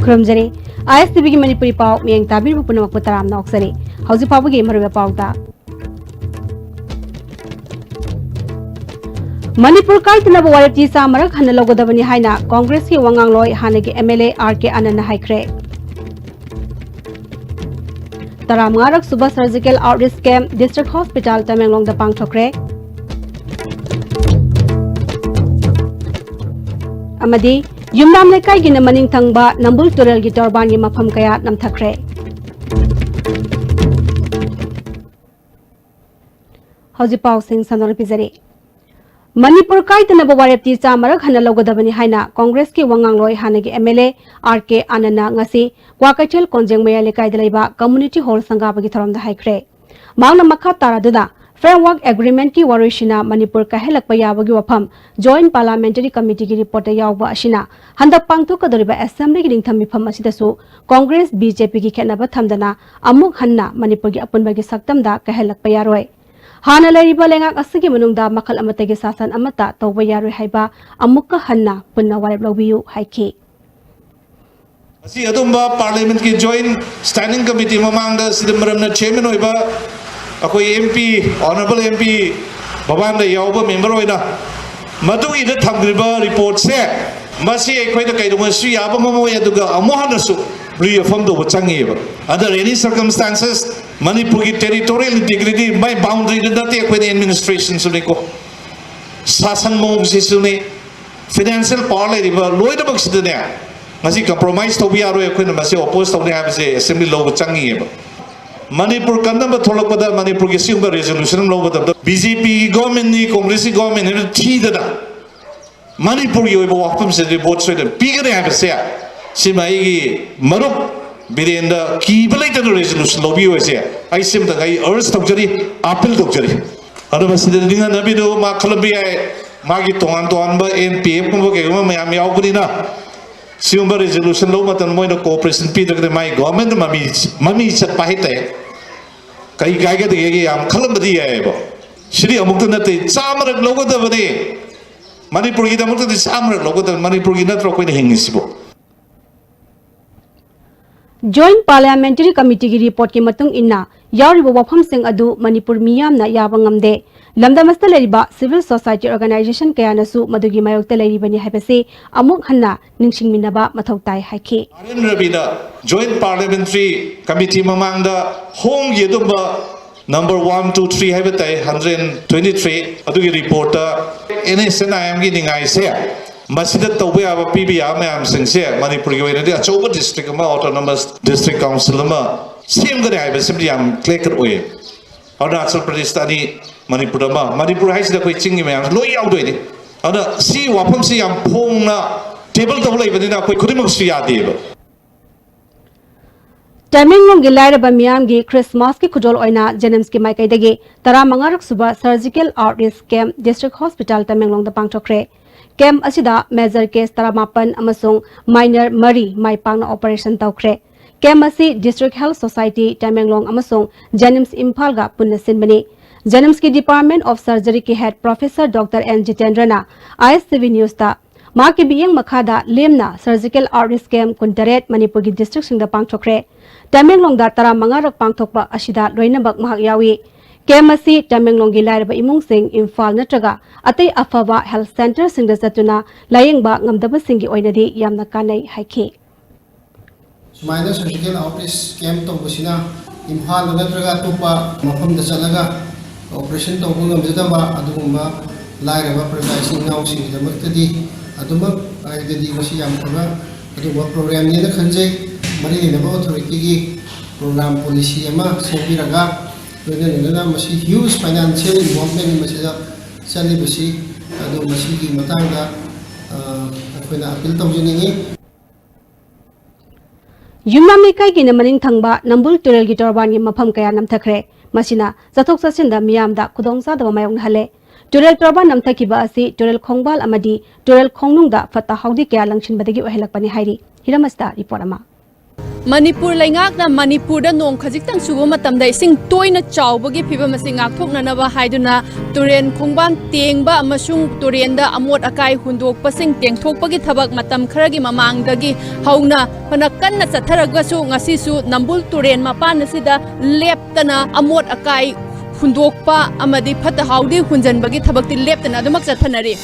खुरमजरे ISTV की मणिपुरी पाव मियंग ताबिर पुनमक पुतराम नौक्सरे हौजी पावगी मरुवे पावता मणिपुर काइतनब वारेप्ती सामरक हन लोगदबनी हाइना कांग्रेस की वंगांगलोय हानेगी MLA RK आनंद हाइख्रे तरामंगारक सुबह surgical outreach camp district hospital Tamenglong द पांगथोक्रे अमदी युमनाम लेकाई गिन मनिंग थंगबा नंबुल तुरल की तोरबान की मफम कया नमथख्रे हौजी पाव सिंह सनोर पिजरे मणिपुर काइतनब वारेप्ती चामरक हन लोगदबनी हाइना कांग्रेस की वंगांगलोय हानेगी MLA RK आनंद ngasi क्वाकैथेल कोंजेंग मया लेकाइदा लेबा कम्युनिटी हॉल संगाबगी थरमदा हाइख्रे मांगना मखा तारादुदा फ्रेमवर्क एग्रीमेंट की वरिशिना मणिपुर का हेलक याबगी वफम जॉइंट पार्लियामेंटरी कमिटी की रिपोर्ट यावबा अशिना हंदक पांगथोकदोरिबा असेंबली की निंगथम मिफम असिदसु कांग्रेस BJP की खेनबा थमदना अमुक हन्ना मणिपुर की अपुनबगी सक्तमदा कहलक यारोय हाना लेरिबा लेंगाक असगी मनुंगदा मखल अमतगे शासन अमता तौबा यारोय हाइबा अमुक हन्ना पुन्ना वारेप लौबियु हाइखि असी अदुंबा पार्लियामेंट की जॉइंट स्टैंडिंग कमिटी ममांगदा सिदमरमना चेयरमैन होइबा अखोई MP ऑनरेबल MP भवान यावबा मेंबर होइना मदुगी द थमग्रिबा रिपोर्ट से मसी अखोइदा कैदुमसु याबा ममोय अदुगा अमोहनसु रियफम दो चंगेबा अंडर एनी सर्कमस्टेंसेस मणिपुर की टेरिटोरियल इंटीग्रिटी बाय बाउंड्री दते अखोइदा एडमिनिस्ट्रेशन सुनेको शासन मोंगसिसुने फाइनेंशियल पावर लेरिबा लोइदबक सिदने मसी कंप्रोमाइज तौबि यारोय अखोइना मसी ओपोज तौने हाबसे असेंबली लो चंगेबा मणिपुर कन्नब थोलकपदा मणिपुर की सिंगल रेजोल्यूशन लौबदा BJP गवर्नमेंट नि कांग्रेस गवर्नमेंट नि थीददा मणिपुर की ओइबा वाफम से रिपोर्ट सोइद पिगरे हाबसे सिमाई मरुप बिरेंदा कीबा लेतन रेजोल्यूशन लौबी होइसे आई सिम द गाई अर्ज तौजरी अपील तौजरी अदब सिद दिंगा नबिदो मा खलबि आय मागी तोंगान तोंगानबा NPF को केगमा मयाम यावबनिना सिंगल रेजोल्यूशन लो मतन मोइनो कोऑपरेशन पीदगदे माई गवर्नमेंट ममी चटपा हिते कई गायगे देगे याम खलबदी यायबो श्री अमुक्त नते चामरक लोगदबने मणिपुर की दमुक्त चामरक लोगदब मणिपुर की नत्रो कोइने हिंगिसिबो जॉइंट पार्लियामेंटरी कमिटी की रिपोर्ट की मतुंग इन्ना यारिबो वफम सिंह अदु मणिपुर मियामना याबंगमदे लमदमस्ता लेरिबा सिविल सोसाइटी ऑर्गेनाइजेशन कयानसु मदुगी मायोक्ता लेरिबनी हाइबसे अमुक हन्ना निंगसिंगमिनबा मथौ ताइ हाइखि आर्यन रबिदा जॉइंट पार्लियामेंटरी कमिटी ममांगदा होम येदुबा नंबर 1 2 3 हाइबताइ 123 अदुगी रिपोर्ट NSNIM की निंगाइ से मसीदा तौबे आबा पीबी आमयाम सिंसे मणिपुर की वेनदि अचौबा डिस्ट्रिक्ट अमा ऑटोनोमस डिस्ट्रिक्ट काउंसिल अमा सेमगने हाइबे सिम्पली आम क्लेकर ओए अरुणाचल प्रदेश तानी मणिपुर अमा मणिपुर हाइसिदा कोइ चिंगि मयाम लोइ यावदोइनि अदा सी वाफम सी याम फोंगना टेबल तौ लेबनिना कोइ खुदिमक सु यादेबा तमेंगलोंग की लाइरबा मियाम की क्रिसमस की खुजोल ओइना जेनेम्स की माइकैदगे तरामंगारक सुबह surgical outreach camp district hospital Tamenglong द पांगथोक्रे कैंप असिदा मेजर केस 38 अमसुंग माइनर मरी माइपांगना ऑपरेशन तौख्रे कैंप असी डिस्ट्रिक्ट हेल्थ सोसाइटी तमेंगलोंग अमसुंग जेनिम्स इम्फाल गा पुन्ना सिनबनी जेनिम्स की डिपार्टमेंट ऑफ सर्जरी के हेड प्रोफेसर डॉक्टर N जितेंद्रना ISTV न्यूज ता मा के बियंग मखादा लेमना सर्जिकल आउटरीच कैंप कुंटरेट मणिपुर की डिस्ट्रिक्ट सिंग दा पांगथोक्रे तमेंगलोंग दा तरामंगारक पांगथोकपा असिदा लोइनबक महक यावी कैंप असी तमेंगलोंग की लाइरबा इमुंग सिंग इम्फाल नत्रगा अतै अफबा हेल्थ सेंटर सिंग दा चतुना लायंगबा ngамदबा सिंग की ओइनदि यामना कानै हाइखि सुमाइना सर्जिकल आउटरीच कैंप तौबसिना इम्फाल नत्रगा तोपा मफम दा चलगा ऑपरेशन तौबु ngамजदबा अदुगुंबा लाइरबा प्रजासिंग नाउसिंग दमक्तदि अदुमक आइददि मसी याम खबा अदुबा प्रोग्राम ने खंजे मरि लेनबा अथॉरिटी की प्रोग्राम पॉलिसी अमा सेबिरगा लोइना मसी ह्यूज फाइनेंशियल इन्वॉल्वमेंट मसीदा चलिबसी अदु मसी की मतांगा अखोइना अपील तौजनिंगी युमनाम लेकाई की मनिंग थंगबा नंबुल तुरल की तोरबान की मफम कया नमथख्रे मसिना चथोक चसिनदा मियामदा खुदोंसादबा मायोंग हले तुरल तोरबान नमथखिबा असि तुरल खोंगबाल अमदी तुरल खोंगनुंगदा फत्ता हाउदी कया लंगसिनबदगी ओहेलकपनि हाइरी हिरमस्ता रिपोर्ट अमा Manipur laingakna Manipurda nong khajiktan suba matamda ising toina chawbagi phibam asing ngakthoknanaba haiduna turen khongban tengba amasung turenda amot akai hundokpa sing tengthokpagi thabak matam kharagi mamangdagi hauna phana kanna chatharagasu ngasisu nambul turen mapan asida leptana amot akai hundokpa amadi phata haudi hunjanbagi thabakti leptana adumak chathanari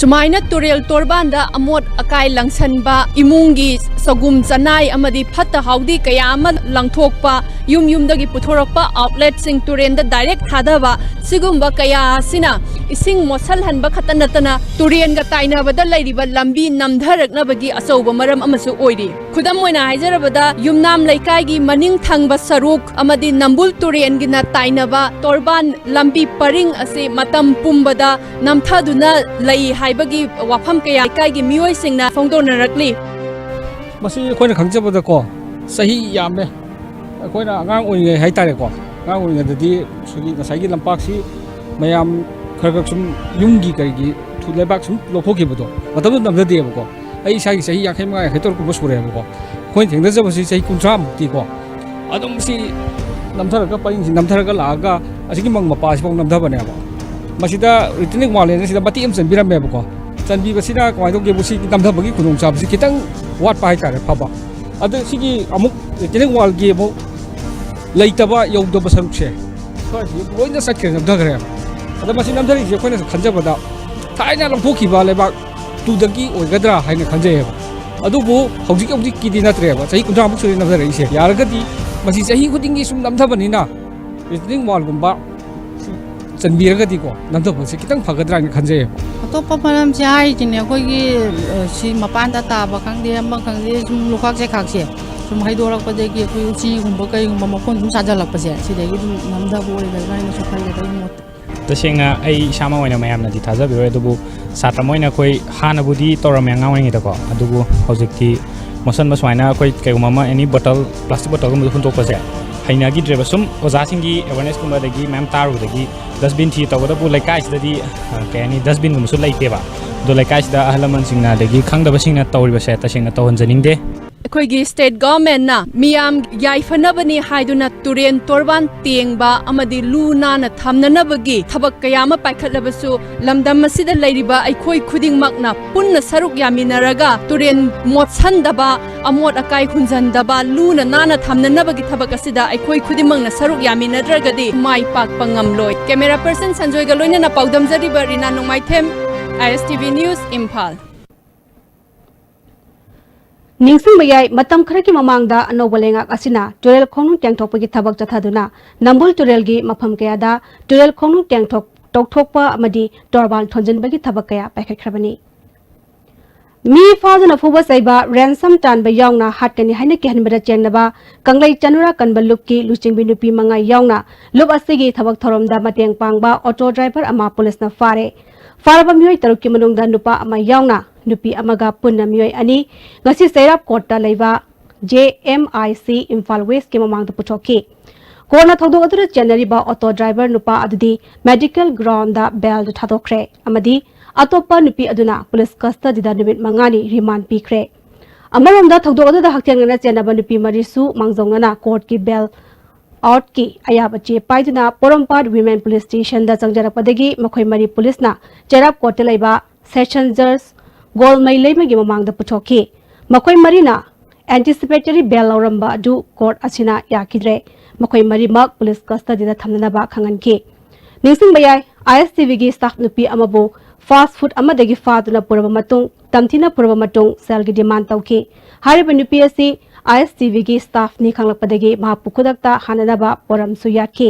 Sumaina turel torbanda amot akai langsanba imungi sagum chanai amadi phatta haudi kayama langthokpa yumdagi puthorokpa outlet sing turenda direct thadaba sigumba kaya sina ising mosal hanba khatanatana turen ga taina bada lairiba lambi namdharakna bagi asauba maram amasu oiri khudam moina haijarabada yumnam laikai gi maning thangba saruk amadi nambul turen gi na taina ba torban lambi paring ase matam pumbada namthaduna lai bagi wafam kaya kai gi mioi singna phongdona rakli masi khoina khangjabada ko sahi yamne khoina angang oinge haitare ko angang oinge dadi sugi na sagi lampak si mayam khargak sum yumgi karigi thulebak sum lophoki bodo matam namda de ko ai sagi sahi yakhai ma hetor ko bosure ko khoin thengda jabasi sahi kuntra mukti ko adum si namtharaga paing si namtharaga laga asigi mang mapa si phong namda bane ba masida returning wall ne sida bati am sanbiram me ko sanbi basida ko ai ge busi namda bagi kunung sa basi kitang wat pa hai tare phaba adu sigi amuk returning wall ge mo leitaba yogdo basaruk se so si loina sakre namda gare adu masi namdari je khoina khanjabada thaina longphoki ba leba tu dagi oigadra haina khanje adu bu hojik ki dinatre ba sahi kuntra amuk suri namda rai se yaragadi masi sahi khudingi sum namda banina returning wall gumba Sanbiragadi ko namdabo se kitang phagadra ni khanje atoppa param se hai jine koi gi si mapan da ta ba khangde amma khangde sum lukhak se khak se sum haidorak pa de gi koi uchi gumba kai gumba makon sum sajalak pa se si de gi namdabo oi ga ni so khai da mot तसेंगा I Sama Vaina ma'am नदी थाजाबिरो अदुबु Sartre Moina कोई हानबुदी तोरमे ngawengi दको अदुबु हौजिकि motion बसवाइना कोई केगुमामा any बोतल plastic बोतल गुम हुनतोक पसे हाइना गि ड्रेबा सुम ओजासिंगी awareness गुम दगी ma'am तारुदगी dustbin थी तवदबु लाइकाइसददी केनी डस्टबिन गुमसु लाइतेबा दो लाइकाइसदा अहलमन सिंगना दगी खंगदबसिंगना तौरिबसे तसेंगा तौहनजनिंगदे अखोइगी स्टेट गवर्नमेंट ना मियाम याइफनबनी हाइदुना तुरेन तोरबान तेंगबा अमदी लूना ना थमननबगी थबक कयामा पाइखतलबसु लमदम मसिदा लैरिबा अखोइ खुदिंगमकना पुन्ना सरुक यामिनरगा तुरेन मोत्सनदबा अमोट अकाइ खुंजनदबा लूना नाना थमननबगी थबक असिदा अखोइ खुदिंमकना सरुक यामिनद्रगदी माइ पाकपा ngamloi कैमरा पर्सन संजोय गलोइना ना पाउदमजरिबा रिना Nongmaithem ISTV news Imphal Ningsing bayai matam khara ki mamangda anoba lengak asina turel khonung tengthok pagi thabak chathaduna nambul turel gi mafam kaya da turel khonung tengthok tokthokpa amadi torban thonjin bagi thabak kaya paikhathrabani mi fazuna fuba saiba ransom tan ba yawna hatkani haina ki hanbada chenaba kanglai chanura kanbaluk ki luching binupi manga yawna lub asigi thabak thoromda mateng pangba auto driver ama police na fare faraba mioi taruk ki manungda nupa ama yawna nupi amaga punna mioi ani ngasi serap kota leiba JMIC Imphal West ke mamangda puthoki kona thodo adura January ba auto driver nupa adudi medical ground da bell thadokre amadi atopa nupi aduna police custody da nimit mangani remand pikre amaramda thodo adura haktiangna chenaba nupi marisu mangjongna court ki bell out ki ayabache paiduna Porampad Women Police Station da changjarapadagi makhoi mari police na cherap court leiba session judge Gol mai leima gi mamangda puthoki makhoi marina anticipatory bail lauramba du court asina yakidre makhoi mari mak police custody da thamna ba khanganki ningsing bayai ISTV gi staff nupi amabu fast food amadagi faduna puraba matung tamthina puraba matung sel gi demand tauki hariba nupi asi ISTV gi staff ni khanglakpadagi mahapukudakta hanana ba poram suyaki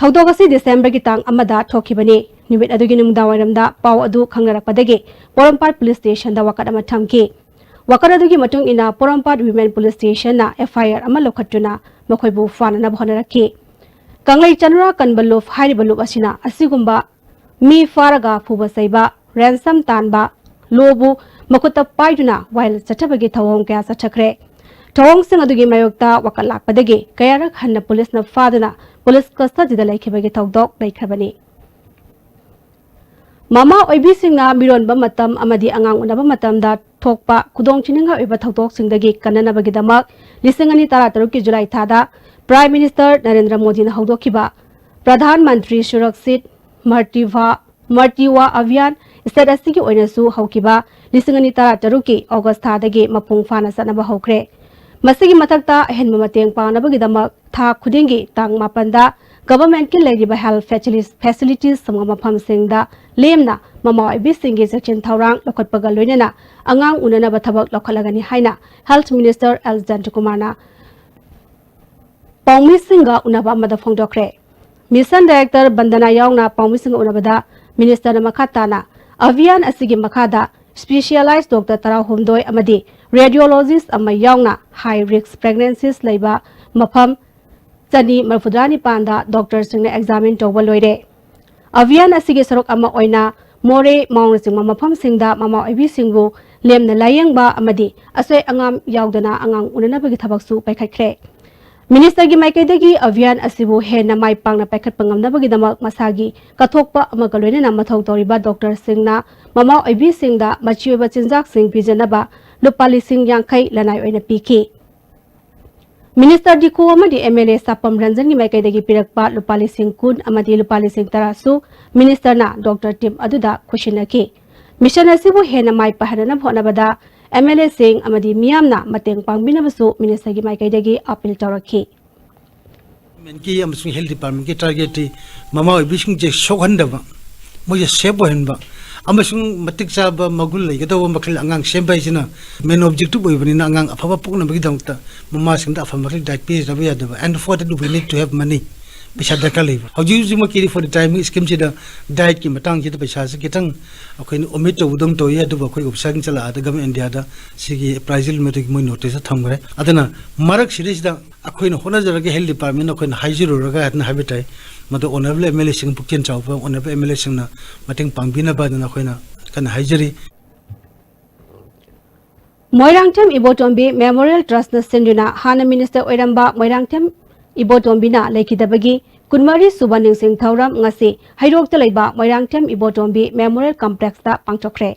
Thawdogasi December ki tang amada thokibani nimit adugi nungdawaramda paw adu khangarapadagi Porampad Police Station da wakat ama thamki wakat adugi matung ina Porampad Women Police Station na FIR ama lokhatuna makhoi bu fanana bhonaraki kanglai chanura kanbaluf haribaluf asina asigumba mi faraga phuba saiba ransom tanba lobu makuta paiduna while chathabagi thawong kya sathakre Thawong adugi mayokta wakal lakpadagi kayarak hanna police na faduna police custody da laikhibagi thawdok laikhabani. Mama oibi singna mironba matam amadi angang unaba matamda thokpa kudong chininga oiba thawdok singdagi kananabagi damak lisingani tarataruk ki July thada Prime Minister Narendra Modi na hawdokhiba Pradhan Mantri Surakshit Martiwa Abhiyan state asigi oinasu hawkiba lisingani tarataruk ki August thadagi mapung fana sanaba hawkre. Masigi matakta henma mateng pangnabagi damak tha khudingi tang mapanda government ki leriba health facilities samga mafam singda lemna mama oibi singi section thaurang lokhatpaga loinena angang unana bathabak lokhalagani haina health minister Alexander Kumarna Paumi Singa unaba amada phongdokre mission director Bandana yaungna Paumi Singa unabada minister makhatana avian asigi makhada specialized doctor tara humdoi amadi radiologist ama yaungna high risk pregnancies leiba mafam Chani Marfudrani Panda doctor singna examine tawba loire avian asigi sarok ama oina more maung sing mama pham singda mama oibi singbu lemna layengba amadi asoi angam yaudana angang unana bagi thabak su paikhakhre minister gi maikaidagi avian asibu hena mai pangna paikhat pangamna bagi damak masagi kathokpa amaga loina mathau toriba doctor singna mama oibi singda machiba chinjak sing bijanaba lupali sing yangkai lanai oina piki Minister Diko amadi MLA Sapam Ranjan ni maikaidagi pirakpa lupali sing kun amadi lupali sing tarasu minister na Dr. Tim aduda khushinaki mission asibu hena mai paharana phonabada MLA sing amadi miyamna mateng pangbinabasu minister gi maikaidagi appeal tawrakhi menki amsung health department ki target mama bising je sokhandaba moje sebo henba amasung matik saba magul lai gadaw makil angang sembay sina main objective boy na angang afaba pukna bagi dangta mama singda afama makil diet page rabi adaba and for that we need to have money bisa dakali hoji juma kiri for the time scheme sida diet ki matang jita paisa se kitang akoin omit to udong to ya duba koi opsang chala ada gam india da sigi appraisal metric moi notice thamgre adana marak series da akoin hona jara ke health department akoin haijiro raga atna habitai mado honorable MLA sing pukken chawpa honorable MLA sing na mating pangbina ba na akoina kan haijari Moirangtham Ibotombi Memorial Trust na senduna hana minister oiramba Moirangtham Ibotombina laikidabagi kunmari subaning sing thauram ngasi hairok talaiba Moirangtham Ibotombi Memorial Complex da pangchokre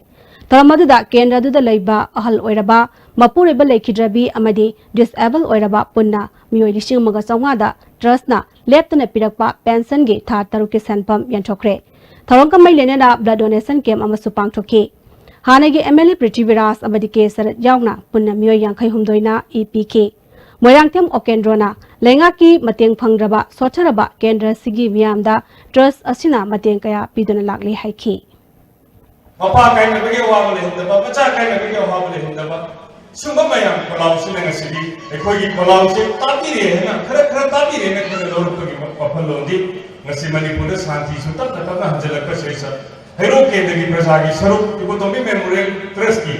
taramadda kendra du da laiba ahal oiraba mapureba laikhidrabi amadi disable oiraba punna mioi lising maga sawnga da trust na leptana pirakpa pension gi tha taruki sanpam yanchokre tharongka mailena da blood donation camp amasu pangchokhi hanagi MLA Prithviras amadi kesar yaungna punna mioi yankhai humdoina EPK Moirangtham Okendrona lenga ki mateng phangraba socharaba kendra sigi miyamda trust asina mateng kaya piduna lakli haiki Mapa kai na bige wa bale hindaba bacha kai na bige wa bale hindaba sumba mayam kolau sine ngasidi ekhoi gi kolau se tabi re na khara tabi re na khara lor ko gi mapal londi ngasi Manipur da shanti su tab na hanjalak ka seisa hero kendra gi praja gi sarup ibotomi memorial trust ki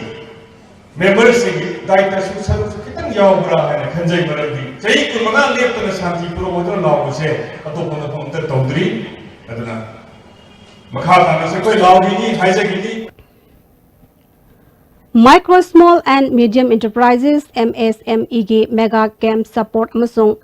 members sing daita su sarup kitang yawbra ha khanjai maradi chai kurmaga leptana shanti puro bodra lawo se atopona pamta tawdri adana Micro, Small and Medium Enterprises MSME gi Mega Camp Support amasung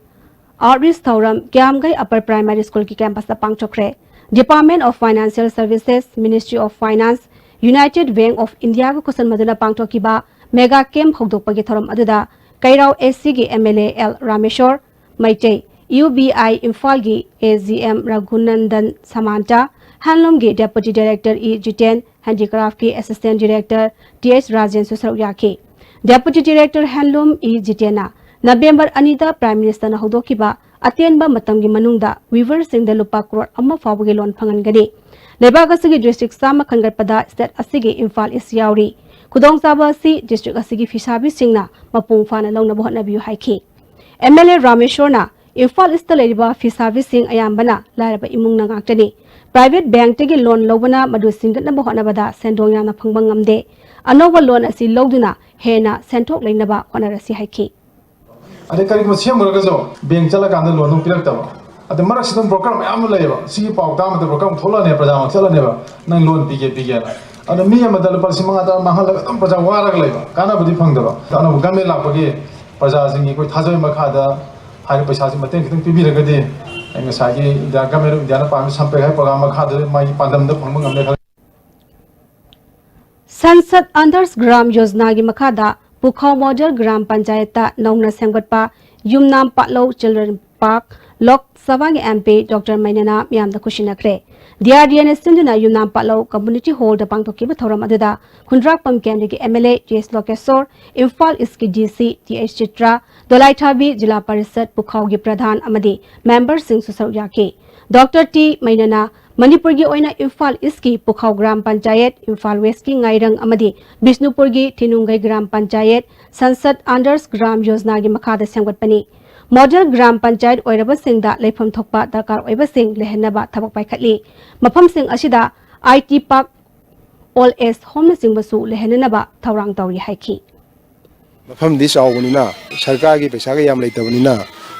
Outreach Thauram Kiamgai Upper Primary School ki campus da pangchokre Department of Financial Services Ministry of Finance United Bank of India ko kusan madula pangchokiba Mega Camp hogdokpagi thoram aduda Kairao SC gi MLA L Rameshwar Maitei UBI Imphal gi AGM Raghunandan Samanta Handloom ki Deputy Director E. Jiten, Handicraft ki Assistant Director T.H. Rajan Susaruyaki. Deputy Director Handloom E. Jitena, November Anita Prime Minister na haudokiba, atenba matamgi manungda, Weaver Singh da lupa crore amma fawagi loan pangangani. Lebaga sige district sama kangarpada state asigi Imphal is yauri. Kudong saba si district asigi Fishabi Singh na mapung fana long na buhat na biyu haiki. MLA Rameshwar na, Imphal is taleriba Fishabi Singh ayambana, laraba imung na ngaktani. Private bank tegi loan lobana madu singat na bahona bada sendong yana pangbangamde anoba loan asi loduna hena sentok lainaba hona rasi haiki ade kari ko siam mura gajo bank chala kanda loan no pirak tawa ade mara sidon broker mayam laiba si pau ta ma broker thola ne praja ma chala ne ba nang loan pige na ade mi ama dal pal simanga ta mahal dam praja warak laiba kana budi phangdaba ana game la page प्रजासिंगी कोई थाजब मखादा high पैसा से मतें खितंग पिबिरगदि ngसागी India government India ना palm संपेग है programme मखादा my पादम the फंग ngamle संसद आदर्श ग्राम योजना की मखादा पुखाव model gram panchayat नौना सेमगटपा युमनाम पाटलो चिल्ड्रन पार्क लोक सभा के एमपी डॉक्टर मैनना मियाम द खुशिनखरे DRDN सिंधुना युमनाम पाटलो कम्युनिटी हॉल द पांगथोकिब थौरम अदुदा खुंद्राकपम केंद्र के MLA JS लोकेश्वर इम्फाल इसकी DC TH चित्रा दोलाईथाबी जिला परिषद पुखाव के प्रधान अमदी मेंबर सिंह सुसरु याके डॉक्टर T मैनना मणिपुर की ओइना इम्फाल इसकी पुखाव ग्राम पंचायत इम्फाल वेस्ट की ngairang अमदी बिष्णुपुर की थिनुंगई ग्राम पंचायत संसद आदर्श ग्राम योजना की मखादा सेमगटपनी मॉडल ग्राम पंचायत ओइरबसिंगदा लेफम थोकपा दरकार ओइबसिंग लेहनबा थबक पाइखटली मफमसिंग असिदा IT park all age home सिंगबसु लेहननबा थौरांग तौरी हाइखी मफम दि चावबनिना सरकार की पैसा के याम लेतबनिना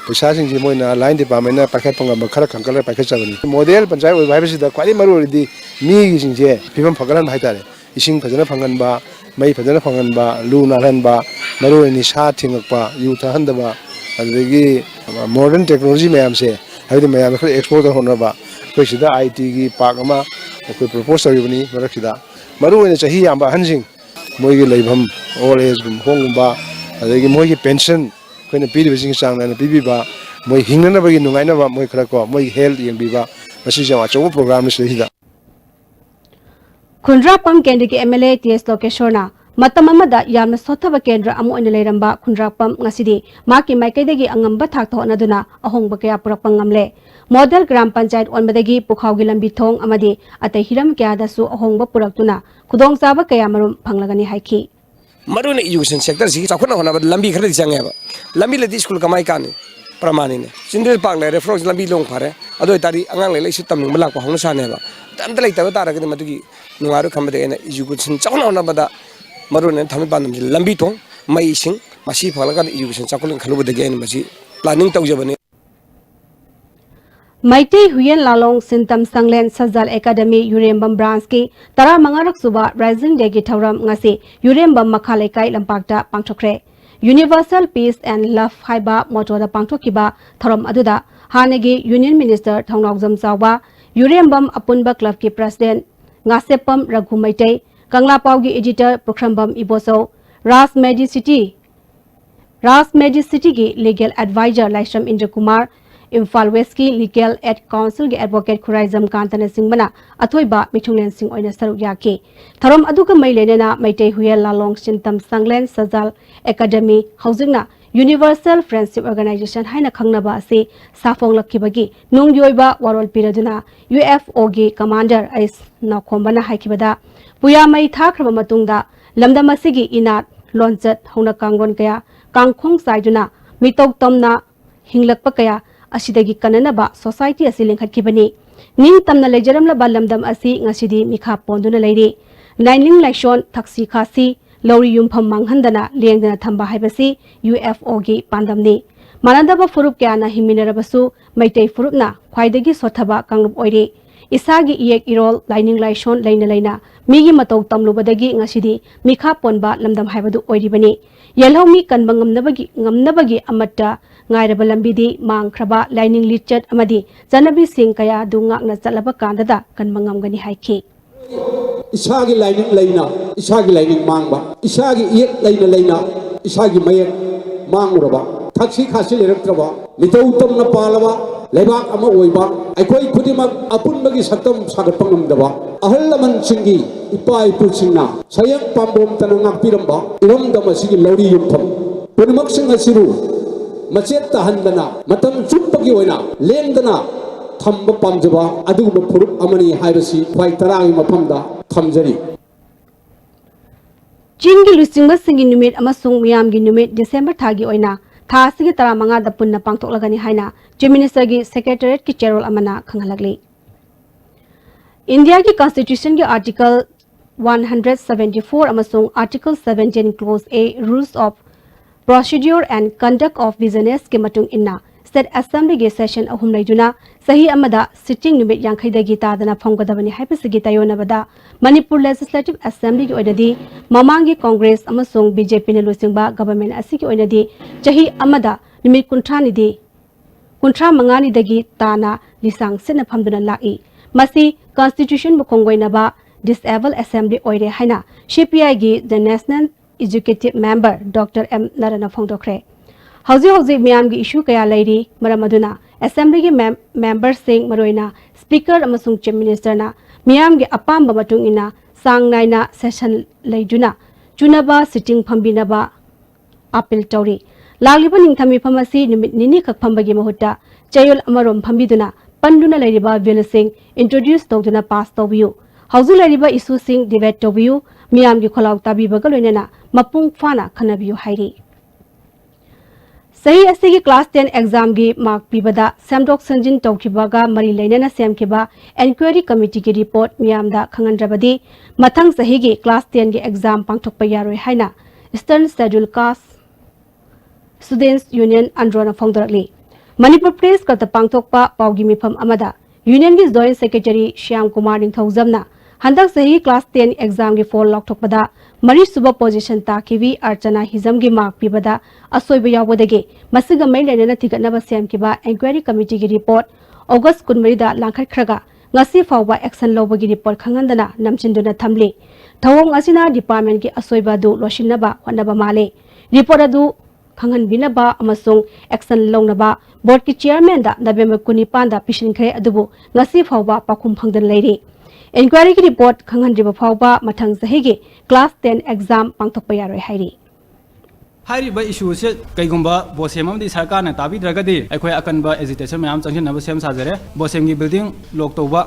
पैसा सिंग मोइना लाइन डिपार्टमेंट पाखत पंगम खरा खंकल पाखत चबनी मॉडल पंचायत ओइ भाइबसिदा क्वाली मरुरिदि मी सिंजे फिबम फगलन हाइतारे इसिंग फजना फंगनबा मई फजना फंगनबा लु नारनबा मरुनि सा थिंगकपा यु थहनदबा अदगी मॉडर्न टेक्नोलॉजी मैम से हयदि मैम खर एक्सपोर्ट होनबा कोई सिदा IT की पार्क अमा कोई प्रपोज तरिबनी मरखिदा मरुनि चही याम हनसिंग मोइगे लेभम ओल्ड एज होंगबा अदगी मोइगे पेंशन कोइना पीरिबसिंग चांगना पीबीबा मोइ हिंगनबगी नुंगाइनबा मोइ खरा को मोइ हेल्थ यंगबीबा मसी जमा चौ प्रोग्राम सिदा खुंद्राकपम केंद्र के MLA TS लोकेश्वरना मतम अमदा यामना सोथब केंद्र अमु ओइना लेरंबा खुंद्राकपम ngasidi माकी माइकैदगी अंगंबा थाकथोनदुना अहोंगबा कया पुरकपा ngamle मॉडल ग्राम पंचायत ओनबदगी पुखावगी लंबी थोंग अमदी अतै हिरम क्यादासु अहोंगबा पुरक्तुना खुदोंगचाबा कया मरुम फंगलगनी हाइखी मरुन एजुकेशन सेक्टर सी चाखुना होना लंबी खरदी चंगेबा लंबी लदी स्कूल कमाई काने प्रमाणिने चिल्ड्रन पार्क ले रेफरेंस लंबी लोंग फारे अदो तारी अंगांग ले लेसु तमनिंग बलाक पा होना सानेबा तंत लेतबा तारगदि मदुगी नुंगारु खमबदे एजुकेशन चाखुना होना बदा मरुन थमी पानम लंबी थोंग मई सिंग मसी फलगा एजुकेशन चाखुलिंग खलुबदगे एन मसी प्लानिंग तौजबने मैते हुयन लालोंग सिंतम संगलेन सजल एकेडमी यूरेम्बम ब्रांच की तरा मंगारक सुबा राइजिंग डे की थौरम ngasi यूरेम्बम मखालेkai लंपाकता पांगथोखरे यूनिवर्सल पीस एंड लव हाइबा मोटोदा पांगथोखिबा थौरम अदुदा हानेगी union minister Thounaojam Chaoba Yurembam Apunba club की प्रेसिडेंट ngaसेपम रघु मैते कंगलापाव की एडिटर पुखरमबम इबोसो रास मेडिसिटी की legal adviser Laishram Indra Kumar Imphal west की लीगल एड काउंसिल के एडवोकेट खुराइजम कांतन सिंहबना अथोइबा मिथुंगलेन सिंह ओइना सरुक याके थरम अदुका मैलेना मैते हुए लालोंग सिंतम संगलेन सजल एकेडमी हौजिंगना यूनिवर्सल फ्रेंडशिप ऑर्गेनाइजेशन हाइना खंगनबा से साफोंगलखिबगी नुंगयोइबा वारोल पिरदुना UFO की कमांडर एस नखोंबना हाइखिबदा पुया मै थाख्रबा मतुंगदा लमदम असिगी इनात लॉन्चत हौना कांगरोन कया कांगखोंग साइदुना मितौक तमना हिंगलकपा कया असिदगी कननबा सोसाइटी असि लिंखटखिबनी निंग तमना लेजरमलबा लमदम असि ngasidi मिखा पोंदुना लेरी नाइनिंग लाइशोन थक्सी खासी लौरी युमफम मांगहंदना लेंगदना थंबा हाइबसी UFO की पांदमनी मानदबा फुरुप क्याना हिमिनरबसु मैतै फुरुपना ख्वाइदगी सोथबा कांगरुप ओइरी इसागी इयेक इरोल लाइनिंग लाइशोन लेना मीगी मतौ तमलुबदगी ngasidi Milkha पोनबा लमदम हाइबदु ओइरिबनी येलहोमी कनबा ngamnabagi amata ngairaba lambidi mangkraba lining lichet amadi janabi sing kaya dungakna chalaba kandada kanba ngamgani haiki isagi lining mangba isagi yek leina isagi mayek manguraba thaksi khasi leraktraba litau tamna palaba lebak ama oiba aikoi khudimak apunbagi saktam sagatpangamdaba ahallaman singi ipai pulsingna sayang pambom tanangak piramba iramdama sigi lori yumtham punimak singa siru मचेत तहनदना मतम चुप्पगी ओइना लेंदना thumb पामजबा अदुगुब फुरुप अमनी हाइबसी ख्वाइ तरांगी मफमदा थमजरी चीनगी लुसिंगबा सिंगी नुमित अमसुंग मियामगी नुमित December थागी ओइना था सिगी तरा मंगा द पुन्ना पांगथोकलगनी हाइना chief minister की सेक्रेटरीट की चेरोल अमना खंगलगली इंडिया की कॉन्स्टिट्यूशन के आर्टिकल 174 अमसुंग article 17 clause A rules of Procedure and Conduct of Business के मतुंग इन्ना State Assembly ge session ahum leiduna sahi amada sitting numit yankaidagi tadana phonggadabani haibasigi tayonabada Manipur Legislative Assembly gi oinadi mamangi Congress amasung BJP ne lusingba government asigi oinadi chahi amada numit kuntra mangani dagi tana lisang sena phamduna lai masi constitution bu khongwainaba Disabled Assembly oire haina CPI gi the National Executive Member Dr. M Narana phongdokre Hauzi miyam gi issue kaya lairi maramaduna Assembly gi member sing maroina Speaker amasung Chief Minister na miyam gi apamba matung ina sang naina session leiduna chunaba sitting phambinaba appeal tauri lagliba ningthami phamasi nimit nini khak phambagi mahutta chayol amarom phambiduna panduna lairiba bill sing introduce tawduna pass tawbiu hauzu lairiba issue sing debate tawbiu miyam gi kholaw tabiba galoinena mapung fana khanabiu hairi Sahi asigi class 10 exam gi mark pibada samdok sanjin tawkibaga mari lainana semkiba inquiry committee gi report miyamda khangandrabadi mathang sahi gi class 10 gi exam pangthokpa yaroi haina Eastern Schedule Caste Students Union Androna Fongdarli Manipur Press ka pangthokpa pawgi mifam amada Union gi Joint Secretary Shyam Kumar Ningthaujamna handak sahi class 10 exam gi fall lokthokpada mari suba position ta kiwi Archana Hizam gi mark pibada asoiba yawodagi masiga mailena thigatnaba semkiba inquiry committee gi report August 13 da langkhat khraga ngasi fawba action lobagi report khangandana namchinduna thamli thawong asina department gi asoiba du loshinaba honaba male report adu khangan binaba amasung action longnaba board ki chairman da November 19 da pishinkhre adubu ngasi fawba pakhum phangdan leiri Inquiry ki report khanganriba fawba mathang sahigi class 10 exam pangthokpa yaroi hairi हाइरिबा issue से कईगुंबा BOSEM अमदी सरकार ने ताबीद्रगदी अखोय अकनबा agitation मैम चंगनबा सेम साजरे बोसेम की बिल्डिंग लॉक तौबा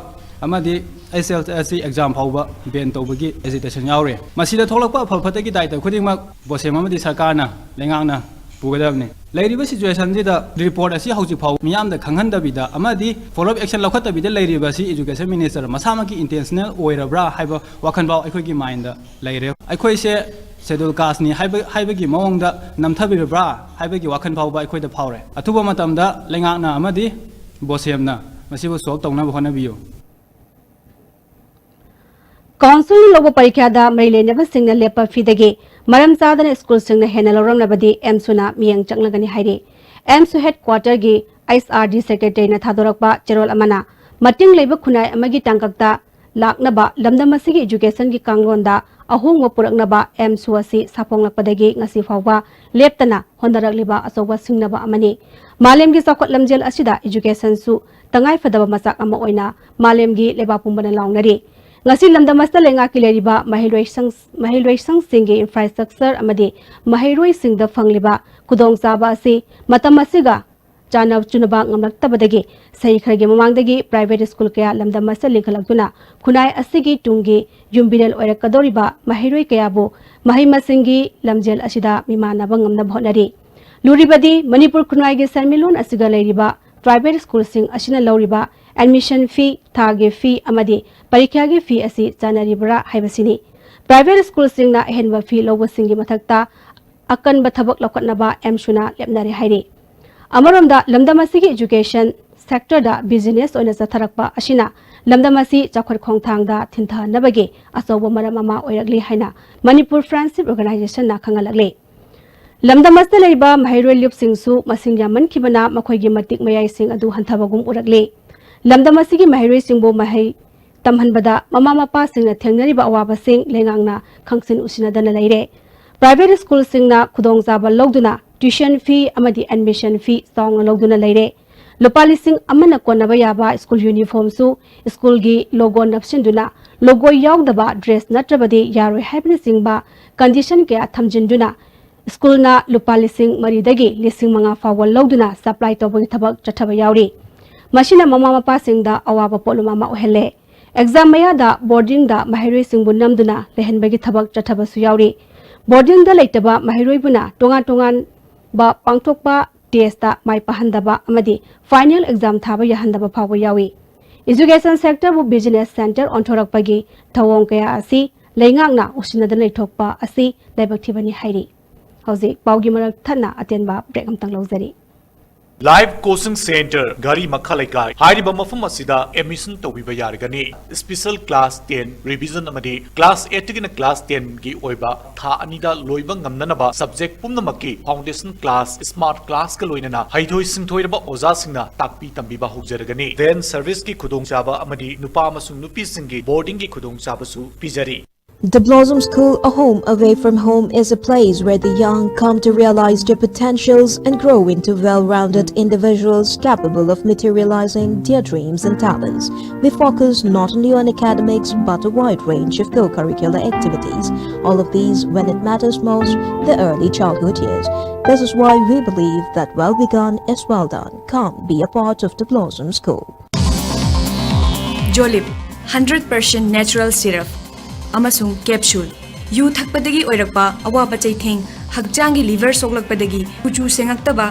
अमदी SLSC एग्जाम फाउबा बेन तौबगी एजिटेशन यावरे मसीदा थोलकपा फलफतगी दायित्व खुदिमक बोसेम अमदी सरकारना लेंगांगना पुगदबने लेरिबा सिचुएशन दिदा रिपोर्ट असि हौजि फाउ मियामदा खंगहनदबिदा अमदी फॉलो अप एक्शन लखतबिदा लेरिबा सि एजुकेशन मिनिस्टर मसामकी इंटेंशनल ओइरब्रा हाइबा वखनबाव अखोयगी माइंड लेरे अखोय से Schedule Caste ni haibagi mawangda namthabirabra haibagi wakhan phawba akhoi da phawre athuba matamda lengakna amadi bosemna masibu solve tawna bhona biyo Council lobo parikya da marile neba singna lepa fidage maram sadana school singna hena loram nabadi emsuna miyang changlagani haire emsu headquarter gi SRD secretary na thadorakpa cherol amana mating leiba khunai amagi tangkakta laknaba lamdamasigi education gi kanglonda ahong puraknaba emsu asi saponglakpadagi ngasi fawba leptana hondarakliba asoba singnaba amani malemgi sakot lamjel asida education su tangai fadaba masak ama oina malemgi leba pumbana lawnari ngasi lamdamasta lenga kileriba mahilwai sang singi infrastructure amadi mahiroi singda fangliba kudong saba asi matamasiga Chana chunaba ngamlaktabadagi sahi kharge mamangdagi private school kaya lamdamasa lingkhalakduna khunai asigi tungi yumbinel oirakadoriba mahiroi kayabu mahimasingi lamjel asida mimanaba ngamna bhonari luribadi Manipur khunai ge sarmilon asiga leiriba private school sing asina loriba admission fee thage fee amadi parikya ge fee asi chanaribra haibasini private school sing na henwa fee lobo singi mathakta akan bathabak lokatnaba emsuna lepnari hairi Amaramda lamdamasigi education sector da business oina zatharakpa ashina lamdamasi chakhar khongthang da thintha nabagi asobo maramama oiragli haina Manipur Friendship Organization na khangalakle lamdamasta leiba mahiroi lup singsu masing yaman khibana makhoigi matik mayai sing adu hanthabagum uragle lamdamasigi mahiroi singbo mahai tamhanbada mama mapa singna thengnariba awaba sing lengangna khangsin usinadana leire private school singna khudongzaba logduna tuition fee amadi admission fee song logduna leire lopali sing amana konaba yaba school uniform su school gi logo napsinduna logo yawdaba dress natrabadi yaroi haibni singba condition ke thamjinduna school na lopali sing maridagi lising manga fawal logduna supply tobagi thabak chathaba yawri mashina mama mapa singda awaba poluma ma ohele exam maya da boarding da mahiroi singbu namduna lehenbagi thabak chathaba su yawri boarding da leitaba mahiroi buna tongan ba pangthokpa test ta mai pahandaba amadi final exam thaba yahandaba phawa yawi education sector bu business center onthorakpagi thawong kaya asi leingakna usinada leithokpa asi laibak thibani hairi hauji pawgi marak thana atenba break amtang lawjari Live coaching center Gari Makhalakai Hariba Mafum Asida emission to Bibayargani special class 10 revision amadi class 8 in class 10 gi oiba tha anida loibang ngamnanaba subject pumnamaki foundation class smart class ka loinana haidoi singthoiraba oza singna takpi tambiba hugjaragani then service ki khudong chaba amadi nupa amasung nupi singi boarding ki khudong chaba su pijari. The Blossom School, a home away from home, is a place where the young come to realize their potentials and grow into well-rounded individuals capable of materializing their dreams and talents. We focus not only on academics but a wide range of co-curricular activities, all of these when it matters most, the early childhood years. This is why we believe that well begun is well done. Come be a part of the Blossom School. Jolib, 100% natural syrup. Amasung capsule yu thakpadagi oirakpa awaba chaitheng hakjangi liver soklakpadagi kuchu sengaktaba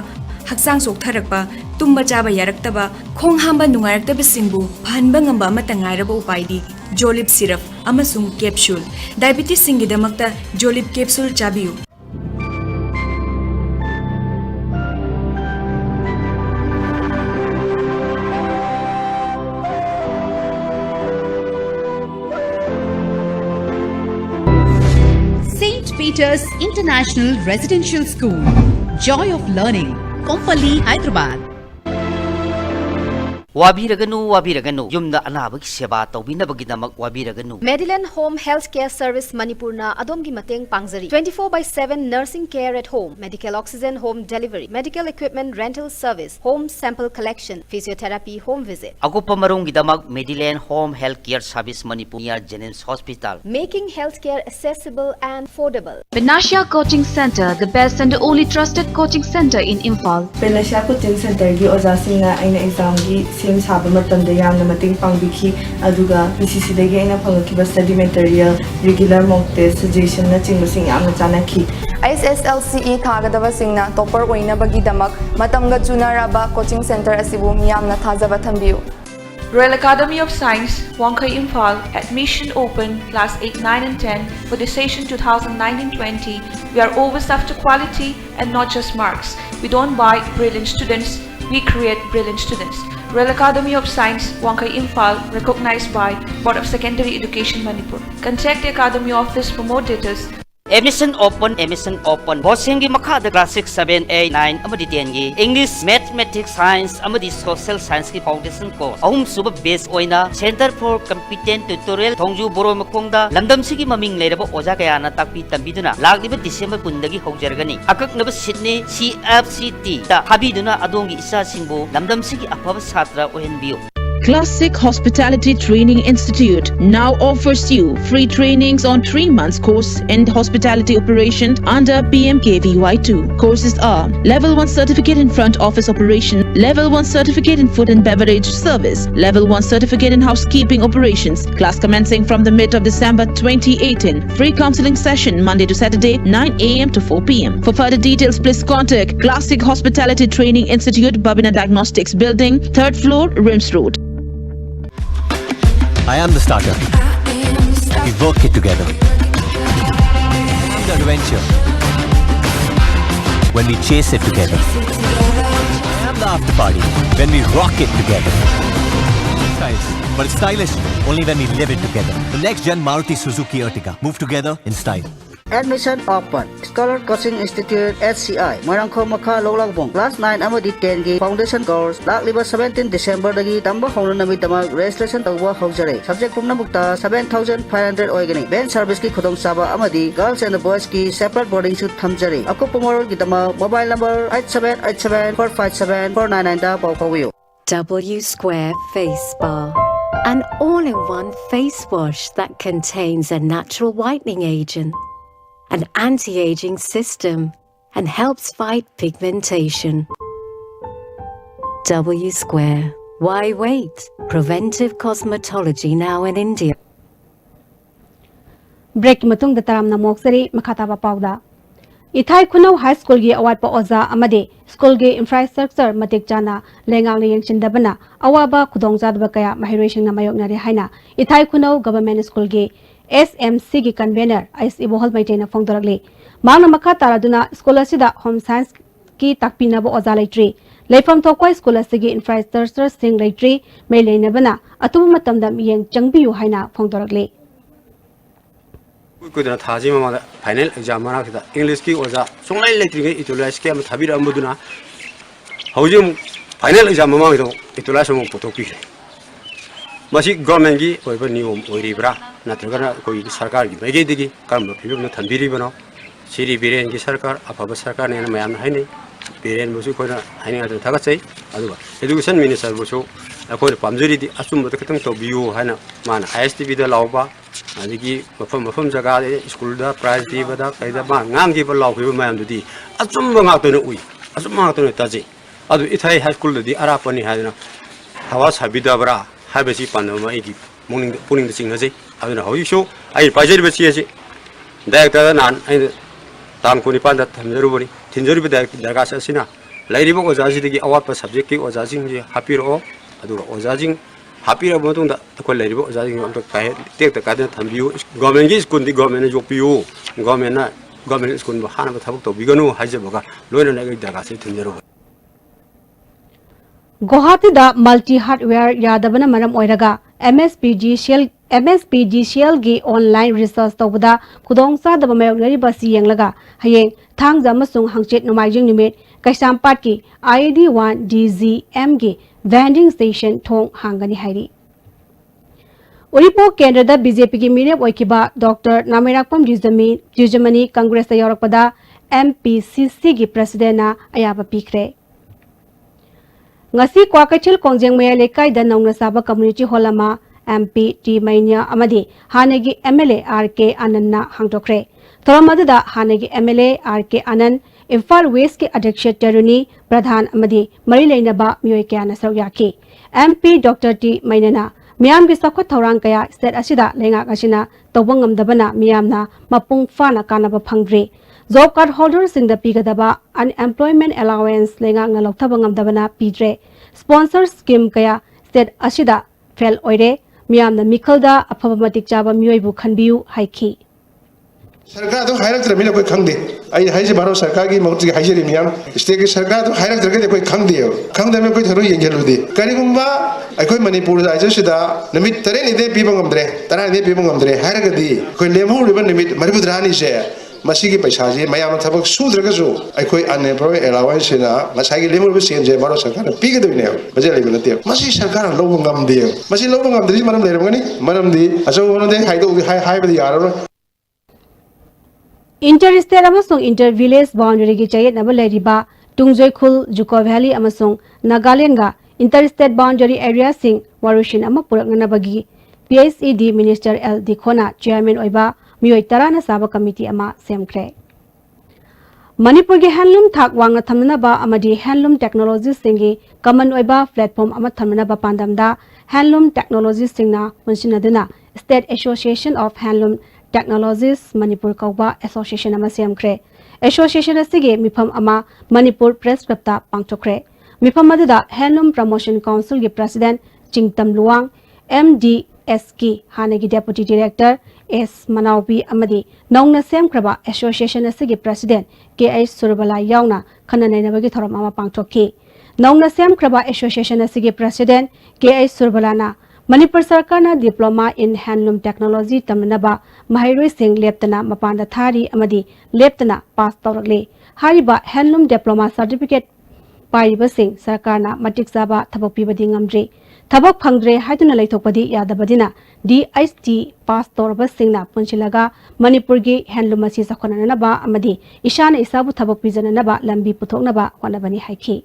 haksang soktharakpa tumba chaba yaraktaba khong hamba nungaraktaba singbu phanba ngamba amata ngairaba upaidi Jolib syrup amasung capsule diabetes singi damakta Jolib capsule chabiyu. Peter's International Residential School, Joy of Learning, Kompally, Hyderabad. Wabiraganu yumda anabagi seba tawbinabagidamak wabiraganu. Medillion Home Healthcare Service Manipur na adomgi mateng pangzari 24/7 nursing care at home, medical oxygen home delivery, medical equipment rental service, home sample collection, physiotherapy home visit. Agupa marunggidamak Medillion Home Healthcare Service Manipur near Jennings Hospital, making healthcare accessible and affordable. Benasha Coaching Center, the best and only trusted coaching center in Imphal. Benasha Coaching Center gi ojasinga aina exam gi sim saba matamda yamna mating pangbikhi aduga PCC dagi aina phangakhiba study material regular mock test suggestion na chingmasing yamna chanakhi. SSLCE thagadaba singna topper oina bagi damak matamga junaraba coaching center asibu miyamna thajaba thambiu. Royal Academy of Science, Wangkai Imphal, admission open class 8, 9 and 10 for the session 2019-20. We are always after quality and not just marks. We don't buy brilliant students, we create brilliant students. Royal Academy of Science, Wangkai Imphal, recognized by Board of Secondary Education Manipur. Contact the Academy office for more details. Admission open. Bosengi makada class 6, 7, 8, 9 amadi 10 gi English, Mathematics, Science amadi Social Science ki foundation course. Ahum suba base oina Center for Competent Tutorial Thongju Boro makongda lamdam sigi maming leiraba oja kayana takpi tambiduna lagliba December kundagi haujargani. Akaknaba Sydney CFCT ta habiduna adongi isa singbo lamdam sigi afaba satra ohenbiyo. Classic Hospitality Training Institute now offers you free trainings on 3 months course in hospitality operation under PMKVY2. Courses are Level 1 Certificate in Front Office Operation, Level 1 Certificate in Food and Beverage Service, Level 1 Certificate in Housekeeping Operations. Class commencing from the mid of December 2018. Free counseling session Monday to Saturday 9 a.m. to 4 p.m. For further details, please contact Classic Hospitality Training Institute, Babina Diagnostics Building, 3rd floor, Rims Road. I am the starter. We work it together. I am the adventure. When we chase it together. I am the after party. When we rock it together. Styles, but it's stylish only when we live it together. The next gen Maruti Suzuki Ertiga. Move together in style. Admission open. Scholar Coaching Institute SCI. Marangko Makha Lolagbong. Class 9 amadi 10 gi foundation course. Lakliba 17 December dagi tamba hongna nami tamag registration tawwa haujare. Subject pumna bukta 7,500 oigani. Bench service ki khudong saba amadi girls and boys ki separate boarding suit thamjare. Ako pumorol ki tamag mobile number 8787457499 da pawpawiyo. W Square Face Bar. An all-in-one face wash that contains a natural whitening agent, an anti-aging system, and helps fight pigmentation. W Square. Why wait? Preventive cosmetology now in India. Break matung da taram na moksari makata ba pawda. Ithai Khunau High School gi awat pa oza amade school gi infrastructure matik chana lengang le yengchin dabana awaba khudong jadba kaya mahirweshing na mayok nare haina Ithai Khunau Government School gi SMC gi convener is ibohol maitena phongdorakle mangna makha taraduna school asida home science ki takpina bo oza laitri लेफम थोक्वा school असगी infrastructure सिंग लेट्री मे लेनबना अतुब मतमदा मियेंग चंगबियु हाइना फोंदोरगले कुदना थाजी मामा फाइनल एग्जाम मना खिदा इंग्लिश की ओजा सोंलाई लेट्रिंग इटुलाइस के थाबिर अमदुना हौजिम फाइनल एग्जाम मामा तो इटुलाइस मो पोटोपी मसी गवर्नमेंट की ओइबा नियम ओइरिब्रा नत्रगना कोई सरकार की मैगेदिगी कर्म फिबम थंबिरिबनो सिरी बिरेन की सरकार अफब सरकार ने मयाम हाइने बिरेन बुसु कोना हाइने अदु थागसै अदुगा एजुकेशन मिनिस्टर बुसु अखोय पामजरिदि असुम खतंग तोबियु हाइना मान आईएसटीबी दा लावबा अदगी मफम जगह स्कूल दा प्राइज पीबदा कैदा मा ngang की लावखिबा मयाम दुदि अचुम ngaktone ui अचुम ngaktone ताजे अदु इथाई हाई स्कूल दि अरापनि हाइना हवा साबिदाब्रा हाबेसी पानमा एगी मोर्निंग पुनिंग सिंगजे अदुना हौइसो आई पाजरिबा चिएसे डायरेक्टर नान आई ताम कोनी पांदा थमजरुबनी थिनजरुबा दरगा ससिना लाइरिबो ओजाजिदगी अवाप सब्जेक्ट की ओजाजिंग जे हापिरो अदुगा ओजाजिंग हापिरो मतुंदा अखोय लाइरिबो ओजाजिंग अमत काय टेक कादन थमबियु गवर्नमेंट की स्कूल दि गवर्नमेंट जोपियु गवर्नमेंट स्कूल बो हाना थबक तो बिगनु हाइजबगा लोइना नगै दरगा से थिनजरुबा गुवाहाटी दा मल्टी हार्डवेयर यादबना मरम ओइरगा MSPGCL गी ऑनलाइन रिसर्च तौबदा खुदोंग सादब मायोगनरी बसी येंगलगा हयेंग थांगजा अमसुंग हंगचेत नुमाइजिंग निमित कैसामपाट की ID1DZM गी वेंडिंग स्टेशन थोंग हांगनी हाइरी उरिपो केंद्र दा बीजेपी की मीरेब ओइकिबा डॉक्टर नामेराकपम जिजमनी कांग्रेस यौरकपदा MPCC गी प्रेसिडेंट ना अयाबा पीखरे ngasi kwakachil kongjeng maya lekai da nongna saba community hall ama MP T Mainya amadi hanegi MLA RK Ananna hangtokre thoramadu da hanegi MLA RK Anan Imphal West ke adhyaksha Teruni Pradhan amadi mari leinaba miyoi kya na sawyaki MP Dr T Mainana miyam gi sakhot thorang kaya state asida lenga asina tobangam dabana miyamna mapung fana kanaba phangre job card holders in the pigadaba unemployment allowance lenga ngaloktabangam dabana pidre sponsor scheme kaya state asida fail oire miyamna mikhalda afaba matik chaba miyoibu khanbiu haiki सरकार तो हायरक तरह मिला कोई खंग दे आई हाइजे बारो सरकार की मौत की हाइजे रे मियाम स्टेट की सरकार तो हायरक तरह के कोई खंग दे खंग दे में कोई थरो येंगे रुदे करीगुम्बा अखोय मणिपुर दा सिदा नमित तरे नि दे पिबंगमद्रे तरा दे पिबंगमद्रे हायरक दी कोई लेमहु रिबन निमित मरिबुद्रानी से मसीगी पैसा जे मयाम थबक सुद्रगसु अखोय अनएम्प्लॉयड अलाउंस सेना मसागी लेमहु सेन जे बारो सरकार पिगदोइने बजे लेबे नते मसी सरकार लोबो ngam दे मसी लोबो ngam दि मरम लेरमगनी मरम दि असो दे हाइदो हाइबदि यारो इंटर स्टेट अमसुंग इंटर विलेज बाउंड्री की चयत नब लेरिबा तुंगजोयखुल जुको वैली अमसुंग नागालैंड गा इंटर स्टेट बाउंड्री एरिया सिंग वारुशिन अम पुरगनबगी PSED मिनिस्टर L दिखोना चेयरमैन ओइबा मियोय तराना साबा कमिटी अमा सेमख्रे मणिपुर के हैंडलूम थाक वांग थमनबा अमदी हैंडलूम टेक्नोलॉजी सिंगी कमन ओइबा प्लेटफॉर्म अमा थमनबा पांदमदा हैंडलूम टेक्नोलॉजी सिंगना पुनसिनदना state association of handloom technologies Manipur कौबा एसोसिएशन अमा सेमख्रे एसोसिएशन असिगे मिफम अमा मणिपुर प्रेस क्लबता पांगथोख्रे मिफम मददा हैंडलूम प्रमोशन काउंसिल के प्रेसिडेंट चिंगतम लुवांग MDS की हानेगी डेप्यूटी डायरेक्टर S मनाउबी अमदी नौना सेमख्रबा एसोसिएशन असिगे प्रेसिडेंट KH सुरबला यावना खननैनबगी थोरम अमा पांगथोखी नौना सेमख्रबा एसोसिएशन असिगे प्रेसिडेंट KH सुरबलाना मणिपुर सरकार ना डिप्लोमा इन हैंडलूम टेक्नोलॉजी तमनबा महैरोई सिंह लेप्तना मपांदा थारी अमदी लेप्तना पास तौरगले हारिबा हैंडलूम डिप्लोमा सर्टिफिकेट पाइबा सिंह सरकार ना मटिक जाबा थबक पिबदी ngamdre थबक फंगद्रे हाइदुना लैथोकपदी यादबदिना DIT पास तौरबा सिंहना पुनसिलगा मणिपुर की हैंडलूम असी सखोननबा अमदी ईशान इसाबु थबक पिजननबा लंबी पुथोकनबा होनबनी हाइखी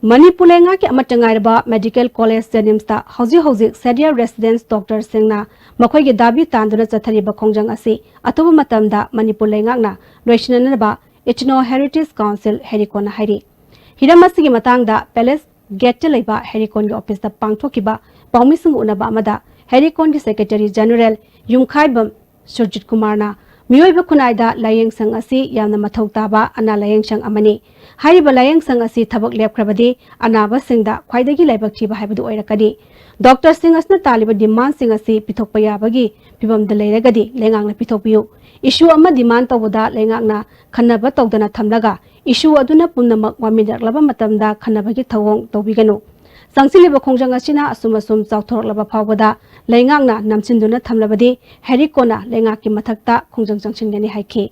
मणिपुर लेंगा के अमटंगाइरबा मेडिकल कॉलेज जेनिम्स हौजी सेडियर रेसिडेंस डॉक्टर सिंहना मखोइगे दाबी तांदुना चथरिबा खोंजंग असी अतुबा मतमदा मणिपुर लेंगाना लोइसिननबा इचनो हेरिटेज काउंसिल हेरिकोन हाइरी हिरमसिगी मतंगदा पैलेस गेट लेबा हेरिकोन के ऑफिस दा पांगथोकिबा पाउमिसंग उनबा अमदा हेरिकोन के सेक्रेटरी जनरल युमखाइबम सुरजित कुमारना Miyoiba Kunaida Layang Sang Asi Yamna Mathau Taba Ana Layang Sang Amani. Hariba Layang Sang Asi Tabak Lep Krabadi Anaba Singda Kwaidagi Laibak Chiba Habadu Oirakadi. Dr. Singh Asna Taliba demand Singh Asi Pitokpayabagi Pibam de Legadi Lengang Pitokpiu. Issue Ama demand Tawada Lengangna Kanaba Tawdana Tamlaga. Issue Aduna Punamak Wamidak Laba Matamda Kanabagi Tawong Tawbigano. Sangsiliba Kongjang Asina Asumasum Sautor Laba Pawada Lengangna Namsinduna Tamlabadi Herikona Lengaki Matakta Kongjang Sangsingani Haiki.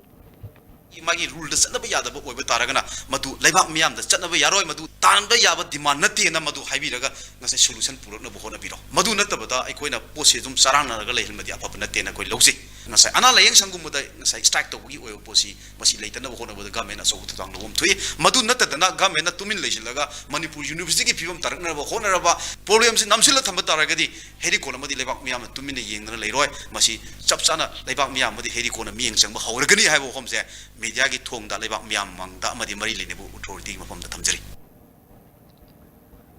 Magi rule the Sanaba Yadaba over Taragana, Madu, Leba Miam, the Sanaba Yaroi, Madu, Tanda Yaba demand Nati and Madu Habidaga, Nasa solution for Nabona Biro. Madu Natabata, Equina Possidum Sarana, Madia Papanatena Losi. Nasa Anna Layang Sangumuda, Nasa strike the wee oil posi, Masi later Nabona with the government so to the home to it. Madu Nata, the government, Tumin Laga, Manipur University, people Tarana, Honoraba, Poliums in Namsilla Tamataragadi, Hericona, Madi Leba Miam, 2 minutes Yang Leroy, Masi, Chapsana, Leba Miam, the Hericona, Ming Sang, Horgani have homes there. Media ki thong da lebak miam mang da amadi mari lene bu authority mafam da thamjari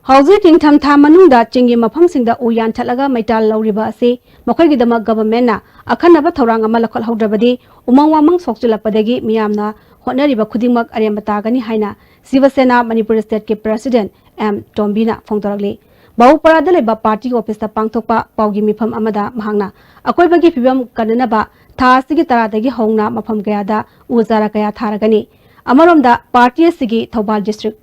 Hauzi ting tham tha manung da chingi mafam sing da uyan thalaga maital lauriba ase makhoi gi dama government na akhanaba thorang ama lakhal haudrabadi umang wamang sokchulakpadagi miyamna honariba khudingmak aremata gani haina Sivasena Manipuri state ke president M Tombina phongtoragli Bau parada leba party office ta pangthokpa paugi mifam amada mahangna akoibagi phibam kananaba tha sigi taradagi hongna mafam kayada uzara kaya tharagani amaromda party sigi Thobal district